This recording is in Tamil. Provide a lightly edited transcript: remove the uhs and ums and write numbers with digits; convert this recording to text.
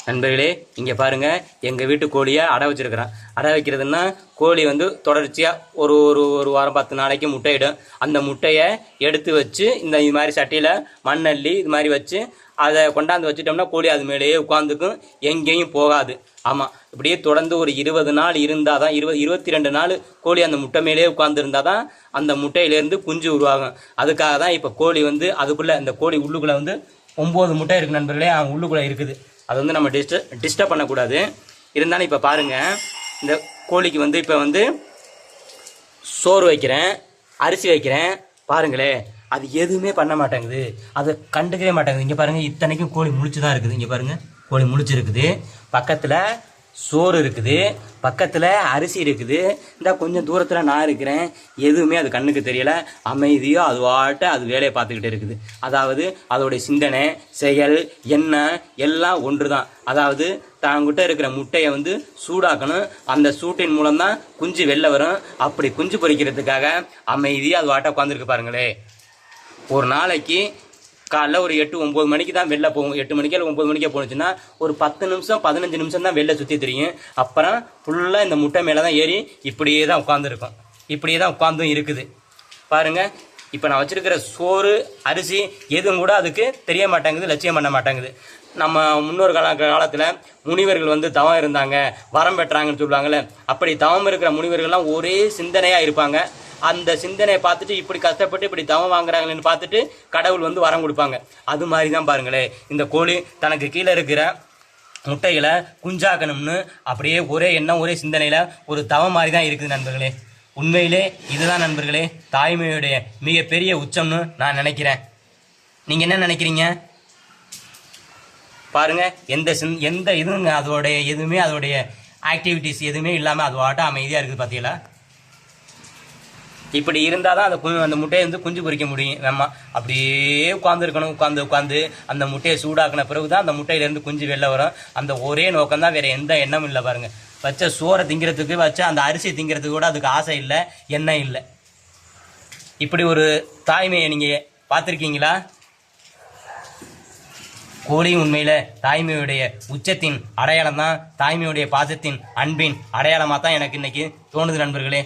நண்பர்களே, இங்கே பாருங்கள், எங்கள் வீட்டு கோழியை அடை வச்சுருக்கிறேன். அடை வைக்கிறதுன்னா கோழி வந்து தொடர்ச்சியாக ஒரு ஒரு ஒரு வாரம் 10 நாளைக்கு முட்டையிடும். அந்த முட்டையை எடுத்து வச்சு இது மாதிரி சட்டியில் மண்ணள்ளி இது மாதிரி வச்சு அதை கொண்டாந்து வச்சுட்டோம்னா கோழி அது மேலேயே உட்காந்துக்கும், எங்கேயும் போகாது. ஆமாம், இப்படியே தொடர்ந்து ஒரு 20 நாள் இருந்தால் தான் 22 நாள் கோழி அந்த முட்டை மேலேயே உட்காந்துருந்தால் தான் அந்த முட்டையிலேருந்து குஞ்சு உருவாகும். அதுக்காக தான் இப்போ கோழி வந்து அதுக்குள்ளே இந்த கோழி உள்ளுக்குள்ளே வந்து 9 முட்டை இருக்குது நண்பர்களே. உள்ளுக்குள்ளே இருக்குது. அது வந்து நம்ம டிஸ்டர்ப் பண்ணக்கூடாது. இருந்தாலும் இப்போ பாருங்கள், இந்த கோழிக்கு வந்து இப்போ வந்து சோறு வைக்கிறேன், அரிசி வைக்கிறேன். பாருங்களேன், அது எதுவுமே பண்ண மாட்டேங்குது, அதை கண்டுக்கவே மாட்டேங்குது. இங்கே பாருங்கள், இத்தனைக்கும் கோழி முழிச்சு தான் இருக்குது. இங்கே பாருங்கள், கோழி முழிச்சு இருக்குது. பக்கத்தில் சோறு இருக்குது, பக்கத்தில் அரிசி இருக்குது. இந்த கொஞ்சம் தூரத்தில் நான் இருக்கிறேன். எதுவுமே அது கண்ணுக்கு தெரியலை. அமைதியோ அதுவாட்ட அது வேலையை பார்த்துக்கிட்டு இருக்குது. அதாவது அதோடைய சிந்தனை, செயல், எண்ணம் எல்லாம் ஒன்று தான். அதாவது தாங்கிட்ட இருக்கிற முட்டையை வந்து சூடாக்கணும். அந்த சூட்டின் மூலம்தான் குஞ்சு வெளில வரும். அப்படி குஞ்சு பொரிக்கிறதுக்காக அமைதியாக அது வாட்ட உட்காந்துருக்கு. பாருங்களே, ஒரு நாளைக்கு காலைல ஒரு 8-9 மணிக்கு தான் வெளில போகும். 8 மணிக்கு 9 மணிக்கே போணுச்சுன்னா ஒரு 10 நிமிஷம் 15 நிமிஷம் தான் வெளில சுற்றி தெரியும். அப்புறம் ஃபுல்லாக இந்த முட்டை மேலே தான் ஏறி இப்படியே தான் உட்காந்துருக்கும். இப்படியே தான் உட்காந்தும் இருக்குது. பாருங்கள், இப்போ நான் வச்சுருக்கிற சோறு, அரிசி எதுவும் கூட அதுக்கு தெரிய மாட்டேங்குது, லட்சியம் பண்ண மாட்டேங்குது. நம்ம முன்னோர் காலத்தில் முனிவர்கள் வந்து தவம் இருந்தாங்க, வரம் பெற்றாங்கன்னு சொல்லுவாங்கள்ல. அப்படி தவம் இருக்கிற முனிவர்கள்லாம் ஒரே சிந்தனையாக இருப்பாங்க. அந்த சிந்தனையை பார்த்துட்டு இப்படி கஷ்டப்பட்டு இப்படி தவம் வாங்குறாங்களேன்னு பார்த்துட்டு கடவுள் வந்து வரம் கொடுப்பாங்க. அது மாதிரி தான் பாருங்களேன், இந்த கோழி தனக்கு கீழே இருக்கிற முட்டைகளை குஞ்சாக்கணும்னு அப்படியே ஒரே எண்ணம், ஒரே சிந்தனையில் ஒரு தவம் மாதிரி தான் இருக்குது நண்பர்களே. உண்மையிலே இதுதான் நண்பர்களே தாய்மையுடைய மிகப்பெரிய உச்சம்னு நான் நினைக்கிறேன். நீங்கள் என்ன நினைக்கிறீங்க? பாருங்கள், எந்த இதுவும் அதோடைய எதுவுமே அதோடைய ஆக்டிவிட்டிஸ் எதுவுமே இல்லாமல் அது வாட்ட அமைதியாக இருக்குது. பார்த்தீங்களா? இப்படி இருந்தால் தான் அந்த முட்டையை வந்து குஞ்சு பொரிக்க முடியும். நம்ம அப்படியே உட்காந்துருக்கணும். உட்காந்து அந்த முட்டையை சூடாக்கின பிறகு தான் அந்த முட்டையிலேருந்து குஞ்சு வெளில வரும். அந்த ஒரே நோக்கம் தான், வேறு எந்த எண்ணமும் இல்லை. பாருங்கள், வச்ச சோறை திங்கிறதுக்கு, வச்ச அந்த அரிசி திங்கிறதுக்கு கூட அதுக்கு ஆசை இல்லை, எண்ணம் இல்லை. இப்படி ஒரு தாய்மையை நீங்கள் பார்த்துருக்கீங்களா? கோழி உண்மையில் தாய்மையுடைய உச்சத்தின் அடையாளம் தான், தாய்மையுடைய பாசத்தின் அன்பின் அடையாளமாக தான் எனக்கு இன்னைக்கு தோணுது நண்பர்களே.